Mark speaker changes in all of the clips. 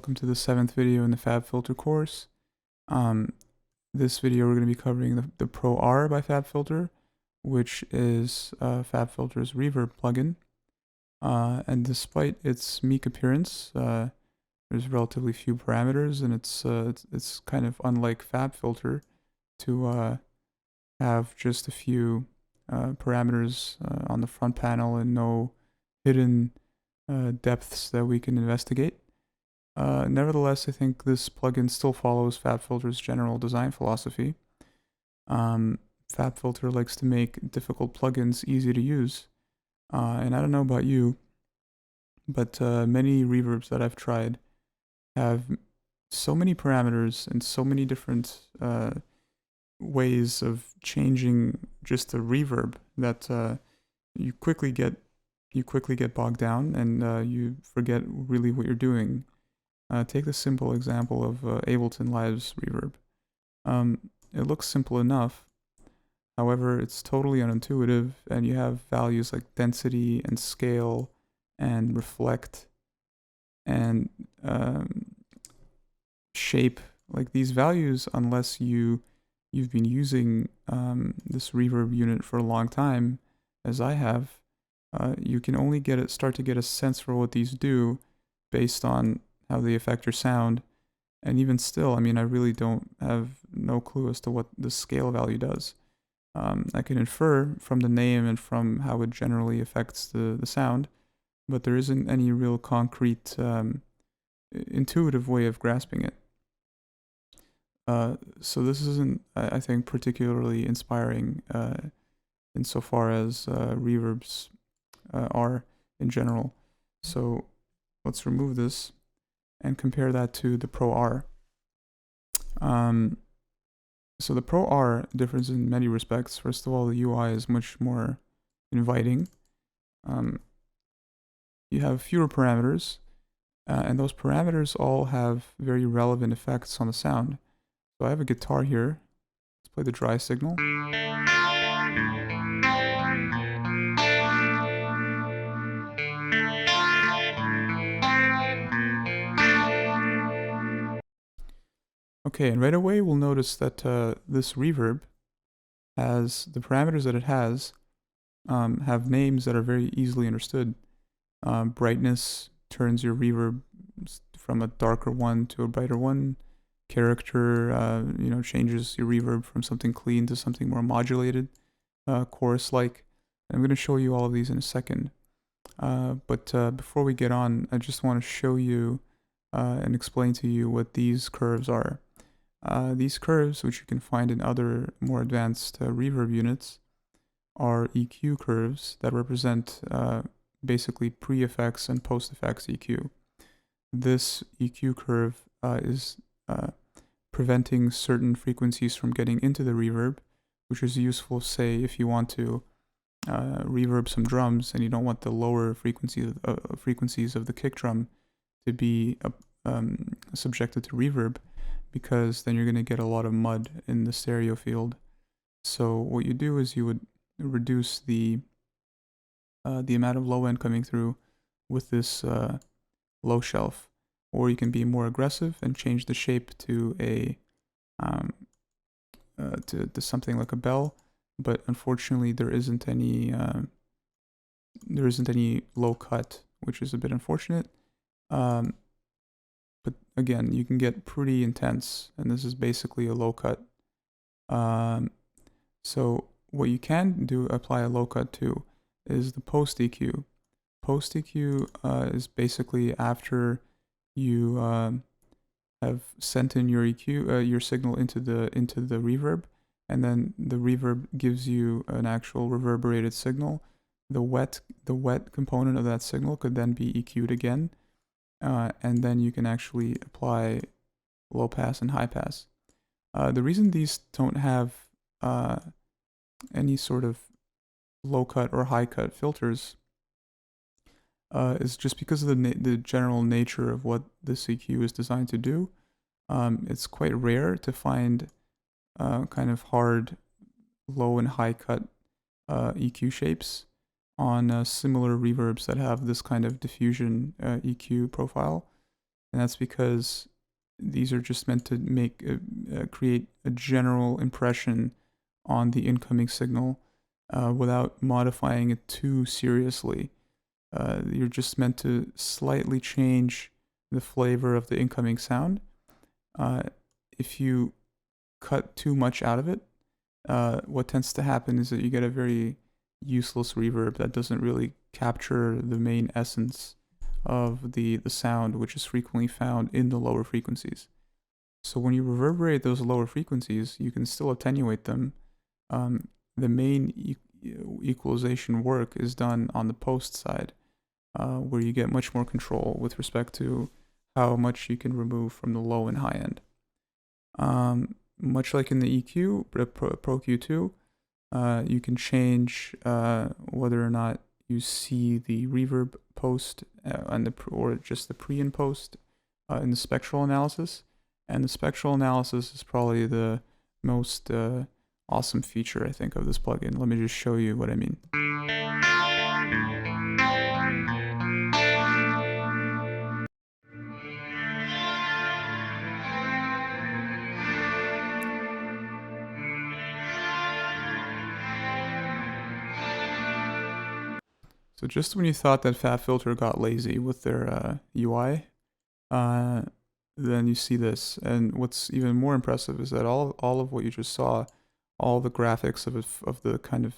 Speaker 1: welcome to the 7th video in the FabFilter course. This video we're going to be covering the Pro R by FabFilter, which is FabFilter's reverb plugin. And despite its meek appearance, there's relatively few parameters, and it's kind of unlike FabFilter to have just a few parameters on the front panel and no hidden depths that we can investigate. Nevertheless, I think this plugin still follows FabFilter's general design philosophy. FabFilter likes to make difficult plugins easy to use. And I don't know about you, but many reverbs that I've tried have so many parameters and so many different ways of changing just the reverb that you quickly get bogged down and you forget really what you're doing. Take the simple example of Ableton Live's reverb. It looks simple enough, however, it's totally unintuitive, and you have values like density and scale and reflect and shape. Like these values, unless you've been using this reverb unit for a long time, as I have, you can only start to get a sense for what these do based on how they affect your sound. And even still, I mean, I really don't have no clue as to what the scale value does. I can infer from the name and from how it generally affects the sound, but there isn't any real concrete intuitive way of grasping it. So this isn't, I think, particularly inspiring insofar as reverbs are in general. So let's remove this and compare that to the Pro R. So the Pro R differs in many respects. First of all, the UI is much more inviting. You have fewer parameters, and those parameters all have very relevant effects on the sound. So I have a guitar here. Let's play the dry signal. Okay, and right away we'll notice that this reverb has the parameters that it has have names that are very easily understood. Brightness turns your reverb from a darker one to a brighter one. Character, changes your reverb from something clean to something more modulated, chorus-like. I'm going to show you all of these in a second. But before we get on, I just want to show you and explain to you what these curves are. These curves, which you can find in other more advanced reverb units, are EQ curves that represent basically pre-effects and post-effects EQ. This EQ curve is preventing certain frequencies from getting into the reverb, which is useful, say, if you want to reverb some drums and you don't want the lower frequencies of the kick drum to be subjected to reverb, because then you're going to get a lot of mud in the stereo field. So what you do is you would reduce the amount of low end coming through with this low shelf, or you can be more aggressive and change the shape to a to something like a bell. But unfortunately, there isn't any low cut, which is a bit unfortunate. But again, you can get pretty intense, and this is basically a low cut. So what you can do, apply a low cut to, is the post EQ. Post EQ is basically after you have sent in your EQ, your signal into the reverb, and then the reverb gives you an actual reverberated signal. The wet component of that signal could then be EQ'd again. And then you can actually apply low pass and high pass. The reason these don't have any sort of low cut or high cut filters is just because of the general nature of what this EQ is designed to do. It's quite rare to find kind of hard low and high cut EQ shapes on similar reverbs that have this kind of diffusion EQ profile. and that's because these are just meant to make create a general impression on the incoming signal without modifying it too seriously. You're just meant to slightly change the flavor of the incoming sound. If you cut too much out of it, what tends to happen is that you get a very useless reverb that doesn't really capture the main essence of the sound, which is frequently found in the lower frequencies. So when you reverberate those lower frequencies, you can still attenuate them. The main equalization work is done on the post side, where you get much more control with respect to how much you can remove from the low and high end. Much like in the EQ, Pro Q2, you can change whether or not you see the reverb post or just the pre and post in the spectral analysis. And the spectral analysis is probably the most awesome feature, I think, of this plugin. Let me just show you what I mean. So just when you thought that FabFilter got lazy with their UI, then you see this. And what's even more impressive is that all of what you just saw, all the graphics of the kind of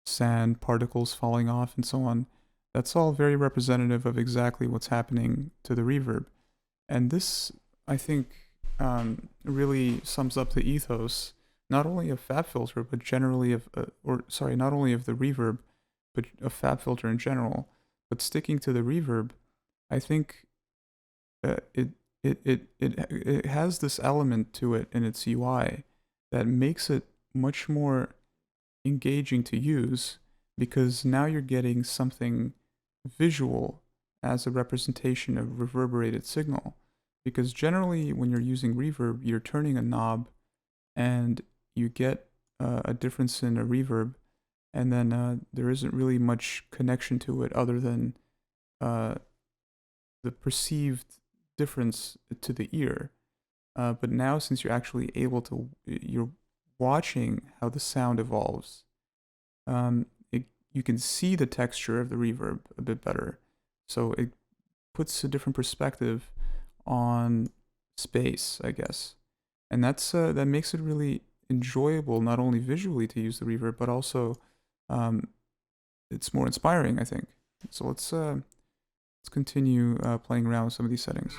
Speaker 1: sand particles falling off and so on, that's all very representative of exactly what's happening to the reverb. And this, I think, really sums up the ethos, not only of FabFilter, but generally of, not only of the reverb, but of FabFilter in general. But sticking to the reverb, I think it has this element to it in its UI that makes it much more engaging to use, because now you're getting something visual as a representation of reverberated signal. Because generally when you're using reverb, you're turning a knob and you get a difference in a reverb, and then there isn't really much connection to it other than the perceived difference to the ear. But now, since you're actually you're watching how the sound evolves, you can see the texture of the reverb a bit better. So it puts a different perspective on space, I guess. And that makes it really enjoyable, not only visually to use the reverb, but also it's more inspiring, I think. So let's continue playing around with some of these settings.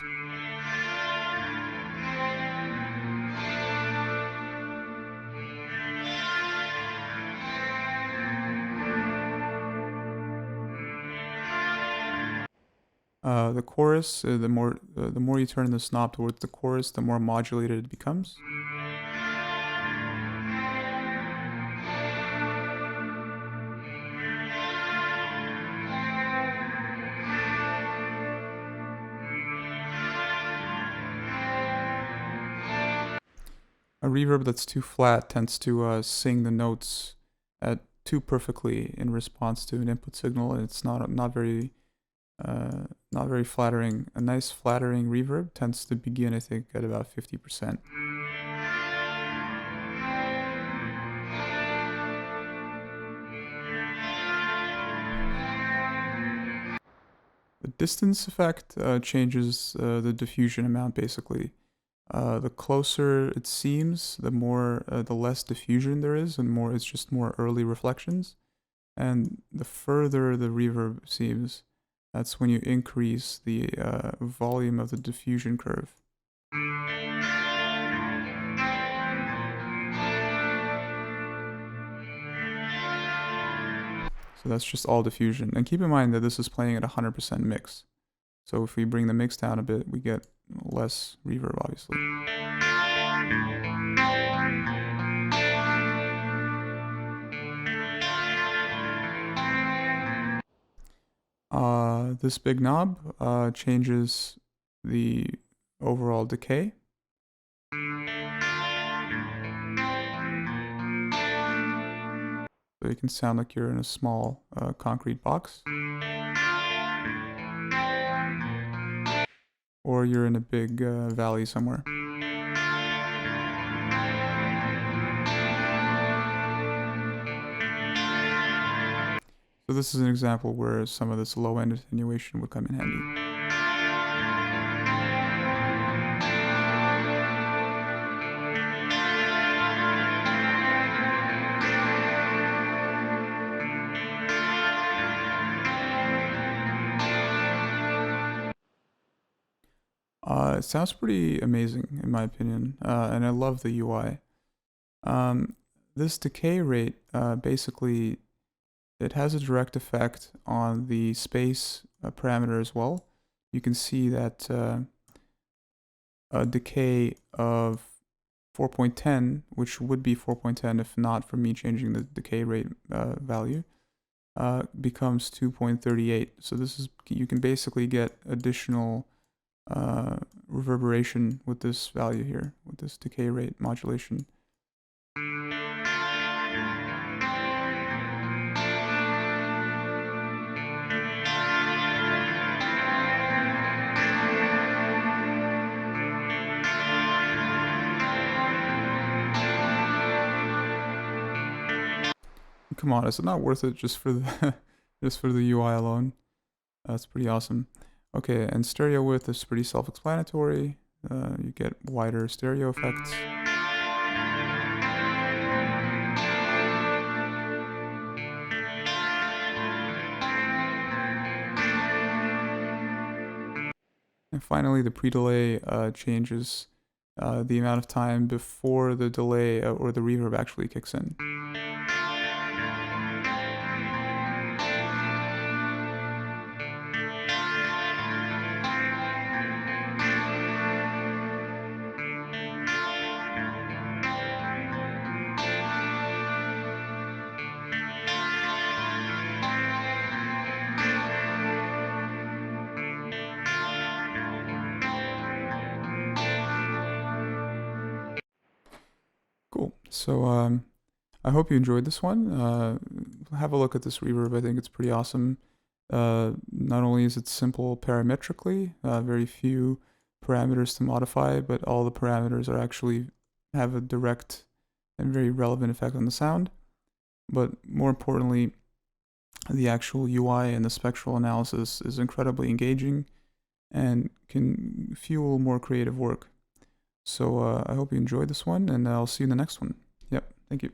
Speaker 1: The chorus, the more you turn this knob towards the chorus, the more modulated it becomes. A reverb that's too flat tends to sing the notes too perfectly in response to an input signal, and it's not very flattering. A nice flattering reverb tends to begin, I think, at about 50%. The distance effect changes the diffusion amount, basically. The closer it seems, the less diffusion there is, and it's just more early reflections. And the further the reverb seems, that's when you increase the volume of the diffusion curve. So that's just all diffusion. And keep in mind that this is playing at 100% mix. So if we bring the mix down a bit, we get less reverb, obviously. This big knob changes the overall decay. So it can sound like you're in a small concrete box. Or or you're in a big valley somewhere. So this is an example where some of this low-end attenuation would come in handy. It sounds pretty amazing in my opinion, and I love the UI. This decay rate, basically, it has a direct effect on the space parameter as well. You can see that a decay of 4.10, which would be 4.10 if not for me changing the decay rate value, becomes 2.38. So this is, you can basically get additional reverberation with this value here, with this decay rate modulation. Come on, is it not worth it just for the just for the UI alone? That's pretty awesome. Okay, and stereo width is pretty self-explanatory. You get wider stereo effects. And finally, the pre-delay changes the amount of time before the delay or the reverb actually kicks in. Cool. So I hope you enjoyed this one. Have a look at this reverb. I think it's pretty awesome. Not only is it simple parametrically, very few parameters to modify, but all the parameters are actually have a direct and very relevant effect on the sound. But more importantly, the actual UI and the spectral analysis is incredibly engaging and can fuel more creative work. So I hope you enjoyed this one, and I'll see you in the next one. Yep, thank you.